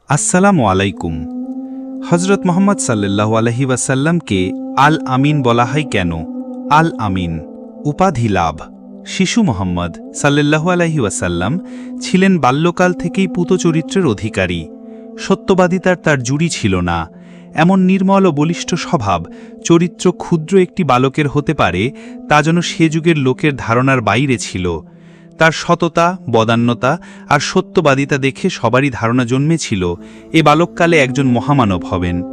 আসসালামু আলাইকুম। হজরত মোহাম্মদ সাল্লাল্লাহু আলাইহি ওয়াসাল্লামকে আল আমিন বলা হয় কেন? আল আমিন উপাধি লাভ। শিশু মোহাম্মদ সাল্লাল্লাহু আলাইহি ওয়াসাল্লাম ছিলেন বাল্যকাল থেকেই পুত চরিত্রের অধিকারী। সত্যবাদিতার তার জুড়ি ছিল না। এমন নির্মল ও বলিষ্ঠ স্বভাব, চরিত্র ক্ষুদ্র একটি বালকের হতে পারে, তা যেন সে যুগের লোকের ধারণার বাইরে ছিল। তার সততা, বদান্যতা আর সত্যবাদিতা দেখে সবারই ধারণা জন্মেছিল এ বালককালে একজন মহামানব হবেন।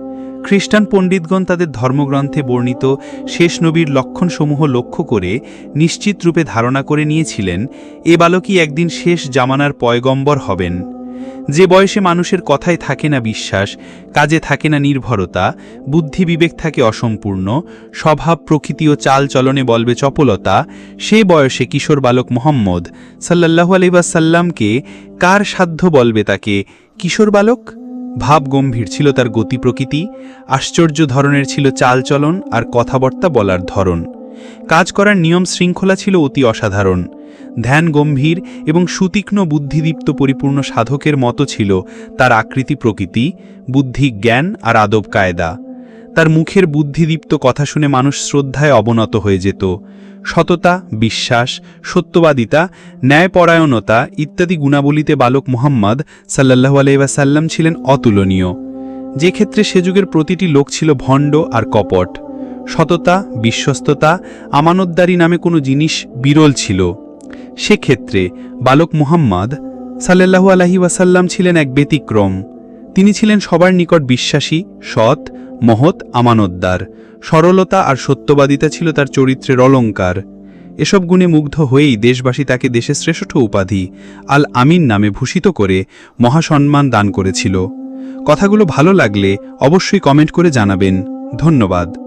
খ্রিস্টান পণ্ডিতগণ তাদের ধর্মগ্রন্থে বর্ণিত শেষ নবীর লক্ষণসমূহ লক্ষ্য করে নিশ্চিত রূপে ধারণা করে নিয়েছিলেন এ বালকই একদিন শেষ জামানার পয়গম্বর হবেন। যে বয়সে মানুষের কথায় থাকে না বিশ্বাস, কাজে থাকে না নির্ভরতা, বুদ্ধি বিবেক থাকে অসম্পূর্ণ, স্বভাব প্রকৃতি ও চাল চলনে বলবে চপলতা, সে বয়সে কিশোর বালক মোহাম্মদ সাল্লাল্লাহু আলাইহি ওয়াসাল্লামকে কার সাধ্য বলবে তাকে কিশোর বালক? ভাব গম্ভীর ছিল তার গতি প্রকৃতি, আশ্চর্য ধরনের ছিল চালচলন আর কথাবার্তা বলার ধরন। কাজ করার নিয়ম শৃঙ্খলা ছিল অতি অসাধারণ। ধ্যান গম্ভীর এবং সুতীক্ষ্ণ বুদ্ধিদীপ্ত পরিপূর্ণ সাধকের মতো ছিল তার আকৃতি প্রকৃতি, বুদ্ধি জ্ঞান আর আদব কায়দা। তার মুখের বুদ্ধিদীপ্ত কথা শুনে মানুষ শ্রদ্ধায় অবনত হয়ে যেত। সততা, বিশ্বাস, সত্যবাদিতা, ন্যায়পরায়ণতা ইত্যাদি গুণাবলীতে বালক মুহাম্মদ সাল্লাল্লাহু আলাইহি ওয়াসাল্লাম ছিলেন অতুলনীয়। যে ক্ষেত্রে সে যুগের প্রতিটি লোক ছিল ভণ্ড আর কপট। সততা, বিশ্বস্ততা, আমানতদারি নামে কোনো জিনিস বিরল ছিল। সেক্ষেত্রে বালক মুহাম্মদ সাল্লাল্লাহু আলাইহি ওয়াসাল্লাম ছিলেন এক ব্যতিক্রম। তিনি ছিলেন সবার নিকট বিশ্বাসী, সৎ, মহৎ, আমানতদার। সরলতা আর সত্যবাদিতা ছিল তার চরিত্রের অলঙ্কার। এসব গুণে মুগ্ধ হয়েই দেশবাসী তাকে দেশের শ্রেষ্ঠ উপাধি আল আমিন নামে ভূষিত করে মহাসম্মান দান করেছিল। কথাগুলো ভালো লাগলে অবশ্যই কমেন্ট করে জানাবেন। ধন্যবাদ।